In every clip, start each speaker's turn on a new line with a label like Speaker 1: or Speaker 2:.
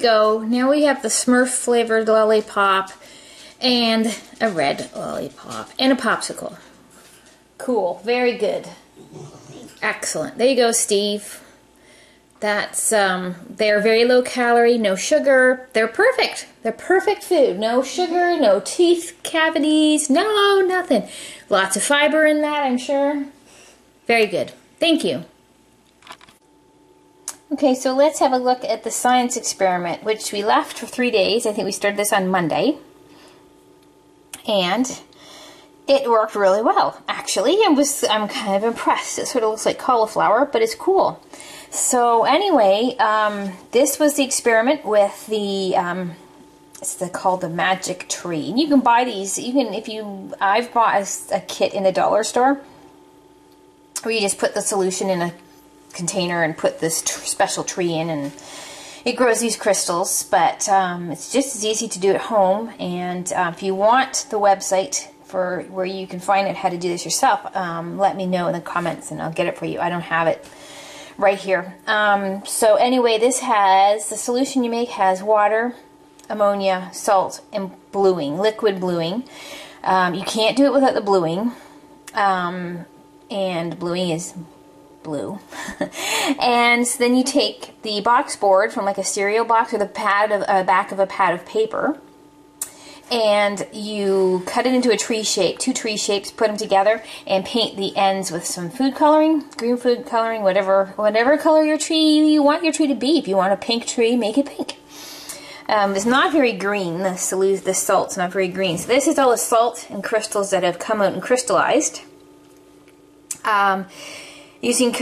Speaker 1: go. Now we have the Smurf flavored lollipop and a red lollipop and a popsicle. Cool. Very good. Excellent. There you go, Steve. That's, they're very low calorie, no sugar. They're perfect. They're perfect food. No sugar, no teeth cavities, no, nothing. Lots of fiber in that, I'm sure. Very good. Thank you. Okay, so let's have a look at the science experiment, which we left for 3 days. I think we started this on Monday. And it worked really well, actually. I'm kind of impressed. It sort of looks like cauliflower, but it's cool. So anyway, this was the experiment with the, it's called the Magic Tree. And you can buy these, I've bought a kit in the dollar store, where you just put the solution in a container and put this special tree in, and it grows these crystals. But it's just as easy to do at home. And if you want the website for where you can find it, how to do this yourself, let me know in the comments and I'll get it for you. I don't have it right here. So anyway, this has, the solution you make has water, ammonia, salt, and bluing, liquid bluing. You can't do it without the bluing, and bluing is blue. And then you take the box board from like a cereal box or the back of a pad of paper, and you cut it into a tree shape, 2 tree shapes, put them together, and paint the ends with some food coloring, green food coloring, whatever color you want your tree to be. If you want a pink tree, make it pink. It's not very green. The salt's not very green. So this is all the salt and crystals that have come out and crystallized. Using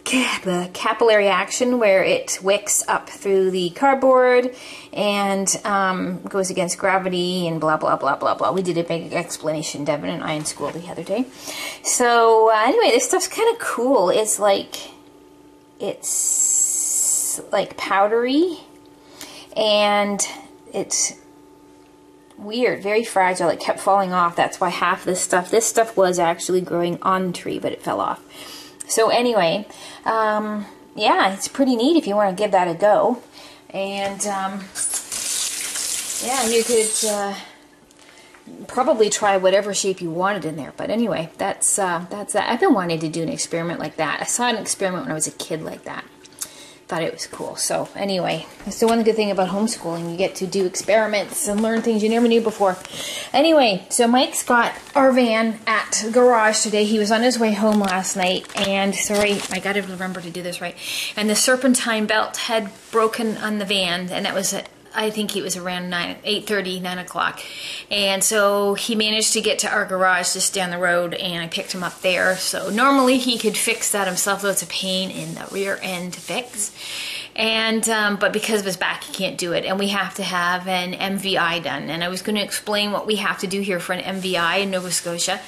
Speaker 1: capillary action, where it wicks up through the cardboard and goes against gravity and blah blah blah blah blah. We did a big explanation, Devin and I, in school the other day. So anyway, this stuff's kind of cool. It's like powdery, and it's weird, very fragile. It kept falling off. That's why half this stuff was actually growing on the tree, but it fell off. So anyway, yeah, it's pretty neat if you want to give that a go. And yeah, you could probably try whatever shape you wanted in there. But anyway, that's that. I've been wanting to do an experiment like that. I saw an experiment when I was a kid like that. Thought it was cool. So anyway, that's the one good thing about homeschooling. You get to do experiments and learn things you never knew before. Anyway, so Mike's got our van at the garage today. He was on his way home last night, and sorry, I got to remember to do this right. And the serpentine belt had broken on the van, and that was I think it was around 8:30, 9 o'clock. And so he managed to get to our garage just down the road, and I picked him up there. So normally he could fix that himself, though it's a pain in the rear end to fix. And but because of his back, he can't do it. And we have to have an MVI done. And I was going to explain what we have to do here for an MVI in Nova Scotia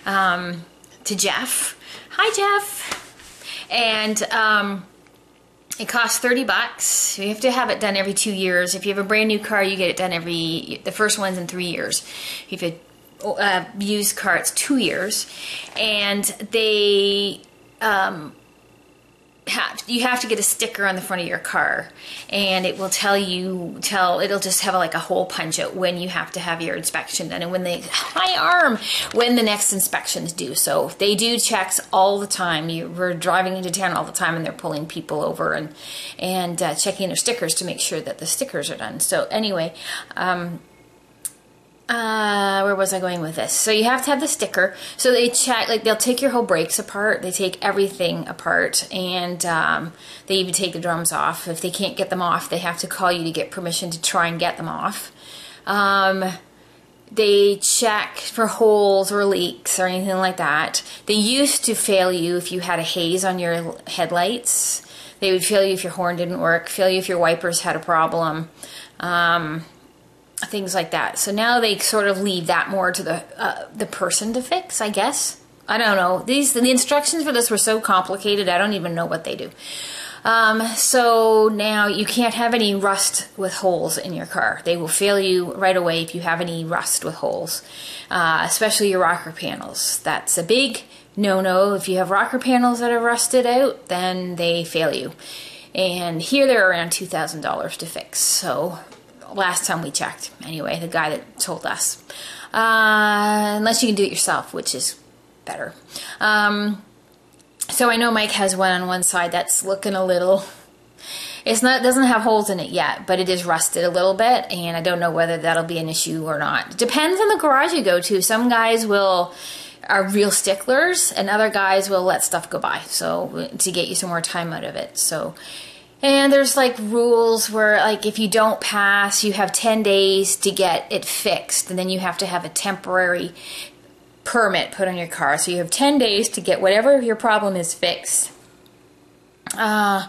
Speaker 1: to Jeff. Hi, Jeff. And it costs $30. You have to have it done every 2 years. If you have a brand new car, you get it done the first one's in 3 years. If you have a used car, it's 2 years. And they, you have to get a sticker on the front of your car, and it will it'll just have like a hole punch out when you have to have your inspection done, and when the next inspection's due. So they do checks all the time. We're driving into town all the time, and they're pulling people over and checking their stickers to make sure that the stickers are done. So anyway, where was I going with this? So you have to have the sticker. So they check, like they'll take your whole brakes apart. They take everything apart, and they even take the drums off. If they can't get them off, they have to call you to get permission to try and get them off. They check for holes or leaks or anything like that. They used to fail you if you had a haze on your headlights. They would fail you if your horn didn't work, fail you if your wipers had a problem. Things like that. So now they sort of leave that more to the person to fix, I guess. I don't know. The instructions for this were so complicated, I don't even know what they do. So now you can't have any rust with holes in your car. They will fail you right away if you have any rust with holes, especially your rocker panels. That's a big no-no. If you have rocker panels that are rusted out, then they fail you. And here they're around $2,000 to fix. So last time we checked, anyway, the guy that told us. Unless you can do it yourself, which is better. So I know Mike has one on one side that's looking a little, it doesn't have holes in it yet, but it is rusted a little bit, and I don't know whether that'll be an issue or not. It depends on the garage you go to. Some guys are real sticklers, and other guys will let stuff go by, so to get you some more time out of it. So, and there's like rules where, like, if you don't pass, you have 10 days to get it fixed, and then you have to have a temporary permit put on your car. So you have 10 days to get whatever your problem is fixed. Yeah,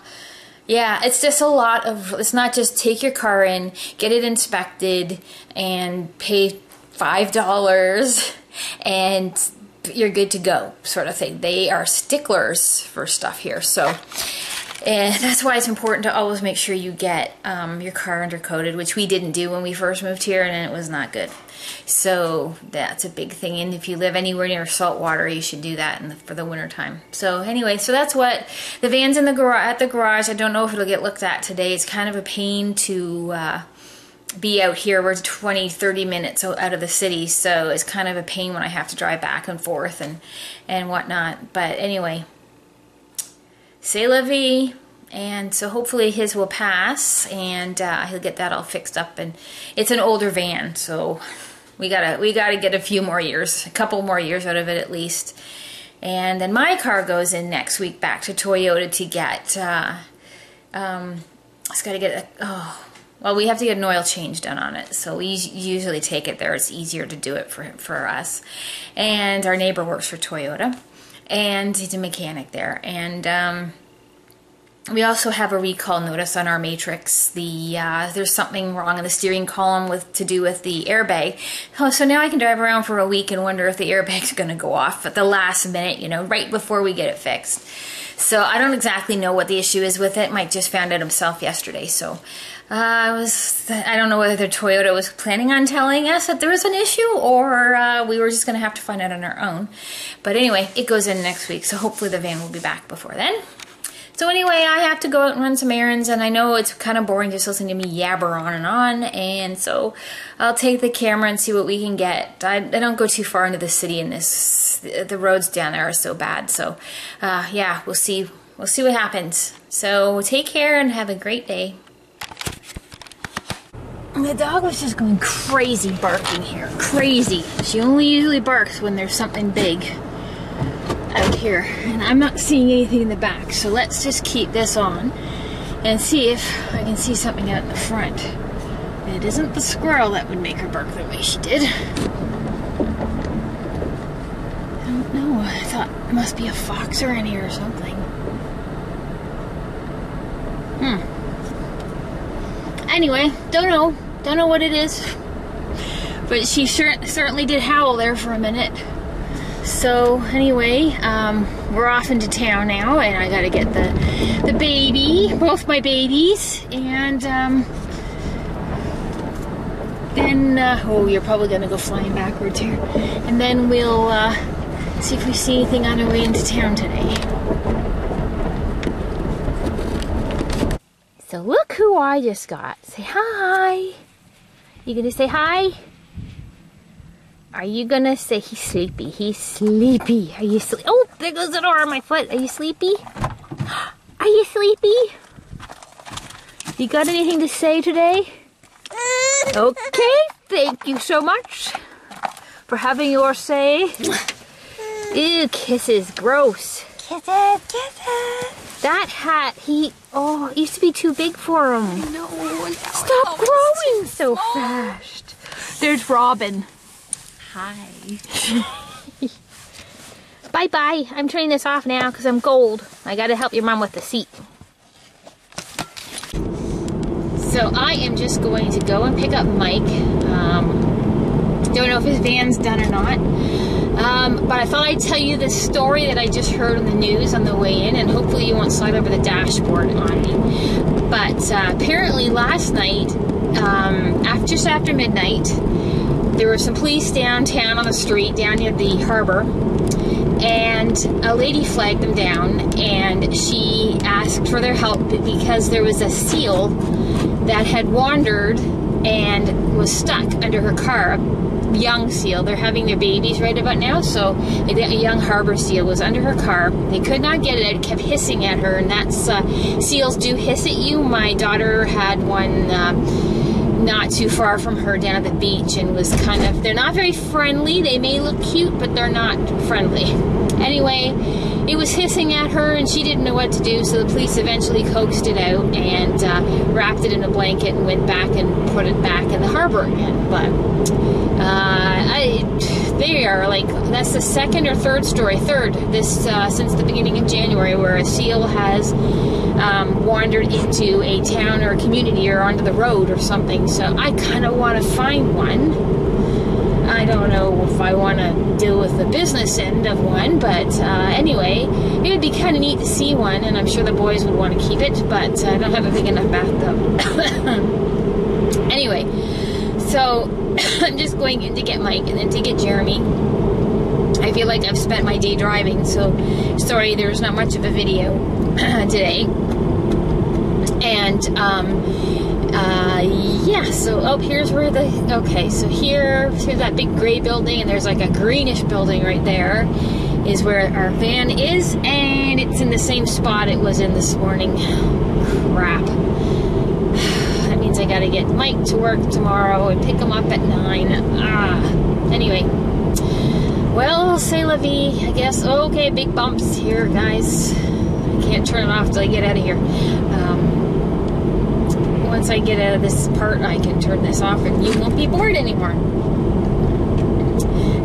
Speaker 1: it's just a lot of, it's not just take your car in, get it inspected, and pay $5 and you're good to go, sort of thing. They are sticklers for stuff here. So, and that's why it's important to always make sure you get your car undercoated, which we didn't do when we first moved here, and it was not good. So that's a big thing. And if you live anywhere near salt water, you should do that for the winter time. So anyway, so that's what the van's in the at the garage. I don't know if it'll get looked at today. It's kind of a pain to be out here. We're 20-30 minutes out of the city, so it's kind of a pain when I have to drive back and forth and whatnot. But anyway, c'est la vie. And so hopefully his will pass, and he'll get that all fixed up. And it's an older van, so we gotta get a few more years, a couple more years out of it at least. And then my car goes in next week back to Toyota to get. It's got to get well, we have to get an oil change done on it, so we usually take it there. It's easier to do it for us. And our neighbor works for Toyota, and he's a mechanic there. And we also have a recall notice on our Matrix. There's something wrong in the steering column to do with the airbag. Oh, so now I can drive around for a week and wonder if the airbag's going to go off at the last minute, you know, right before we get it fixed. So I don't exactly know what the issue is with it. Mike just found out himself yesterday. So I don't know whether the Toyota was planning on telling us that there was an issue, or we were just going to have to find out on our own. But anyway, it goes in next week, so hopefully the van will be back before then. So anyway, I have to go out and run some errands, and I know it's kind of boring just listening to me yabber on, and so I'll take the camera and see what we can get. I don't go too far into the city in this. The roads down there are so bad, so yeah, we'll see what happens. So take care and have a great day. The dog was just going crazy barking here. Crazy. She only usually barks when there's something big out here, and I'm not seeing anything in the back, so let's just keep this on and see if I can see something out in the front. It isn't the squirrel that would make her bark the way she did. I don't know. I thought it must be a fox or in here or something. Anyway, don't know what it is, but she certainly did howl there for a minute. So anyway, we're off into town now, and I gotta get the baby, both my babies, and then oh, you're probably gonna go flying backwards here, and then we'll see if we see anything on our way into town today. So look who I just got. Say hi. You gonna say hi? Are you gonna say he's sleepy? He's sleepy. Are you sleepy? Oh, there goes the door on my foot. Are you sleepy? Are you sleepy? You got anything to say today? Okay, thank you so much for having your say. Ew, kisses, gross. Kisses, kisses. That hat, it used to be too big for him. I know. Stop growing so fast. There's Robin. Hi. Bye-bye. I'm turning this off now because I'm cold. I gotta help your mom with the seat. So I am just going to go and pick up Mike. Don't know if his van's done or not. But I thought I'd tell you this story that I just heard on the news on the way in, and hopefully you won't slide over the dashboard on me. But apparently last night, just after midnight, there were some police downtown on the street, down near the harbor, and a lady flagged them down, and she asked for their help because there was a seal that had wandered and was stuck under her car. A young seal. They're having their babies right about now, so a young harbor seal was under her car. They could not get it out. It kept hissing at her, and that's seals do hiss at you. My daughter had one not too far from her down at the beach, and was kind of, they're not very friendly. They may look cute, but they're not friendly. Anyway, it was hissing at her, and she didn't know what to do, so the police eventually coaxed it out and wrapped it in a blanket and went back and put it back in the harbor again. But they are like, that's the second or third story, this since the beginning of January, where a seal has wandered into a town or a community or onto the road or something. So I kind of want to find one. I don't know if I want to deal with the business end of one, but anyway, it would be kind of neat to see one, and I'm sure the boys would want to keep it, but I don't have a big enough bathtub. Anyway, so I'm just going in to get Mike and then to get Jeremy. I feel like I've spent my day driving, so sorry there's not much of a video today. And yeah, so here's where so here's that big gray building, and there's like a greenish building right there is where our van is, and it's in the same spot it was in this morning. Crap. That means I gotta get Mike to work tomorrow and pick him up at 9. Anyway, well, c'est la vie, I guess. Okay, big bumps here, guys. I can't turn it off till I get out of here. Once I get out of this part, I can turn this off and you won't be bored anymore.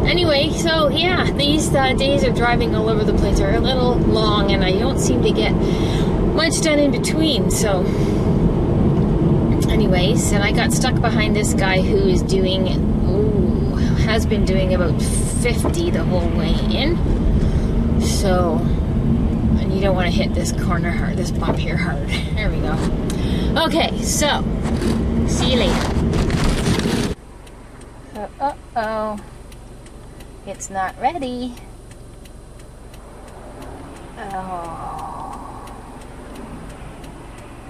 Speaker 1: Anyway, so yeah, these days of driving all over the place are a little long, and I don't seem to get much done in between. So anyways, and I got stuck behind this guy who is doing, has been doing about 50 the whole way in. So, and you don't want to hit this corner hard, this bump here hard. There we go. Okay, so, see you later. So, uh-oh. It's not ready. Oh.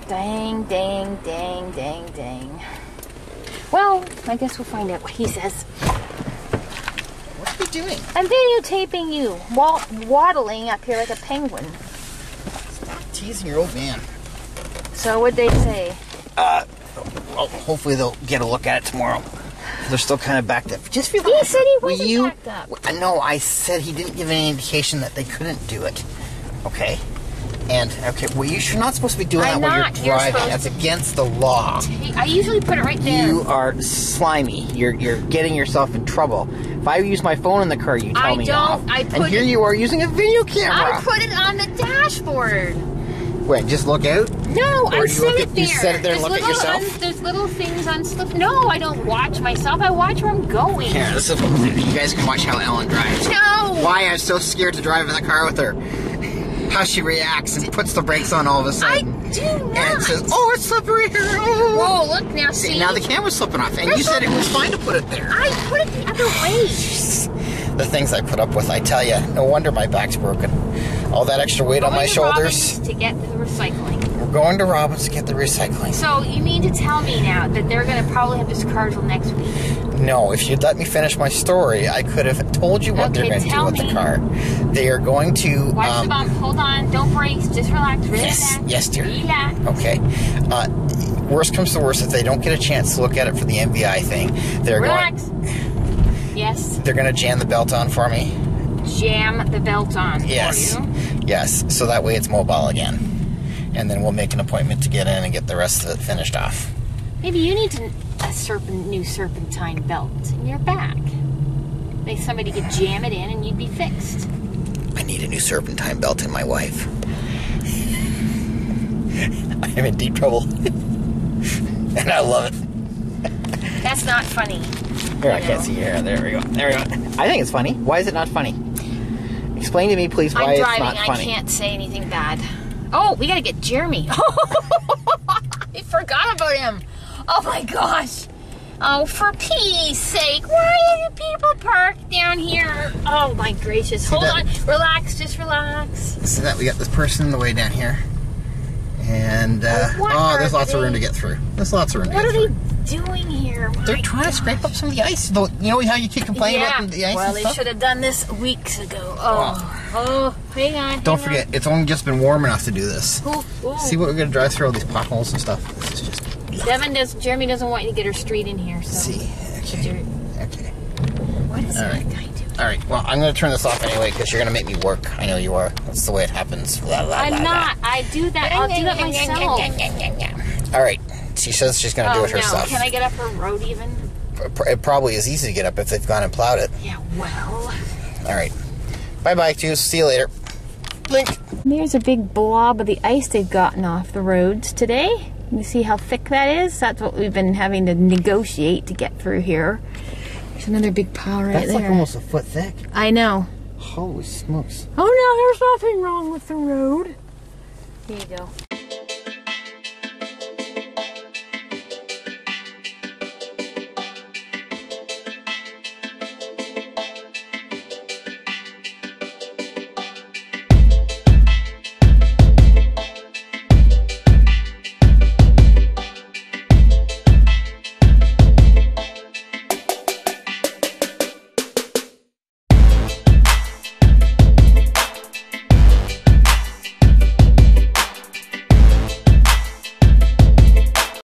Speaker 1: Dang, dang, dang, dang, dang. Well, I guess we'll find out what he says.
Speaker 2: What are you doing?
Speaker 1: I'm videotaping you, waddling up here like a penguin.
Speaker 2: Stop teasing your old man.
Speaker 1: So what'd they say?
Speaker 2: Well, hopefully they'll get a look at it tomorrow. They're still kind of backed up. Just
Speaker 1: He said he wasn't backed up.
Speaker 2: No, I said he didn't give any indication that they couldn't do it. Okay? And, okay, well, you're not supposed to be doing that while you're driving. That's against the law.
Speaker 1: I usually put it right there.
Speaker 2: You are slimy. You're getting yourself in trouble. If I use my phone in the car, you tell me off. And here you are using a video camera.
Speaker 1: I put it on the dashboard.
Speaker 2: Wait, just look out?
Speaker 1: No, I set it there.
Speaker 2: You set it there and look at yourself?
Speaker 1: There's little things on stuff. No, I don't watch myself. I watch where I'm going.
Speaker 2: Here, this is, you guys can watch how Ellen drives.
Speaker 1: No!
Speaker 2: Why I'm so scared to drive in the car with her. How she reacts and puts the brakes on all of a sudden.
Speaker 1: I do not.
Speaker 2: And it says, oh, it's slippery here. Oh.
Speaker 1: Whoa, look now, see?
Speaker 2: Now the camera's slipping off, and you said it was fine to put it there.
Speaker 1: I put it the other way.
Speaker 2: The things I put up with, I tell you. No wonder my back's broken. All that extra weight on my shoulders.
Speaker 1: To get the recycling.
Speaker 2: We're going to Robbins to get the recycling.
Speaker 1: So you mean to tell me now that they're going to probably have this car till next week?
Speaker 2: No, if you'd let me finish my story, I could have told you what they're going to do with the car. They are going to...
Speaker 1: Watch the bump. Hold on. Don't brace. Just relax.
Speaker 2: Yes, yes, dear.
Speaker 1: Relax.
Speaker 2: Okay. Worst comes to worst, if they don't get a chance to look at it for the MVI thing, they're
Speaker 1: relax. Yes.
Speaker 2: They're going to jam the belt on for me.
Speaker 1: Jam the belt on
Speaker 2: yes.
Speaker 1: for you?
Speaker 2: Yes. So that way it's mobile again. And then we'll make an appointment to get in and get the rest of it finished off.
Speaker 1: Maybe you need a new serpentine belt in your back. Maybe somebody could jam it in and you'd be fixed.
Speaker 2: I need a new serpentine belt in my wife. I'm in deep trouble. And I love it.
Speaker 1: That's not funny.
Speaker 2: Here, I can't see your hair. There we go. There we go. I think it's funny. Why is it not funny? Explain to me, please, why it's not funny.
Speaker 1: I can't say anything bad. Oh, we gotta get Jeremy. I forgot about him. Oh my gosh. Oh, for peace sake, why do people park down here? Oh my gracious. Hold on. Relax, just relax.
Speaker 2: See that? We got this person in the way down here. And, there's lots of room to get through. There's lots of room to get through.
Speaker 1: What are they doing here?
Speaker 2: They're trying to scrape up some of the ice. You know how you keep complaining about the ice
Speaker 1: well,
Speaker 2: and
Speaker 1: they
Speaker 2: stuff?
Speaker 1: should have done this weeks ago. Oh, hang on.
Speaker 2: Don't forget, it's only just been warm enough to do this.
Speaker 1: Ooh.
Speaker 2: See what we're going to drive through all these potholes and stuff. This is just...
Speaker 1: Jeremy doesn't want you to get her street in here. So.
Speaker 2: See, okay.
Speaker 1: What is that guy doing?
Speaker 2: All right, well, I'm going to turn this off anyway because you're going to make me work. I know you are. That's the way it happens.
Speaker 1: I'm not. I do that. I'll do that myself.
Speaker 2: All right. She says she's going to do it herself.
Speaker 1: No. Can I get up her road even?
Speaker 2: It probably is easy to get up if they've gone and plowed it.
Speaker 1: Yeah, well.
Speaker 2: All right. Bye-bye, Juice. See you later. Blink.
Speaker 1: There's a big blob of the ice they've gotten off the roads today. You see how thick that is? That's what we've been having to negotiate to get through here. There's another big pile right there.
Speaker 2: That's like almost a foot thick.
Speaker 1: I know.
Speaker 2: Holy smokes.
Speaker 1: Oh no, there's nothing wrong with the road. Here you go.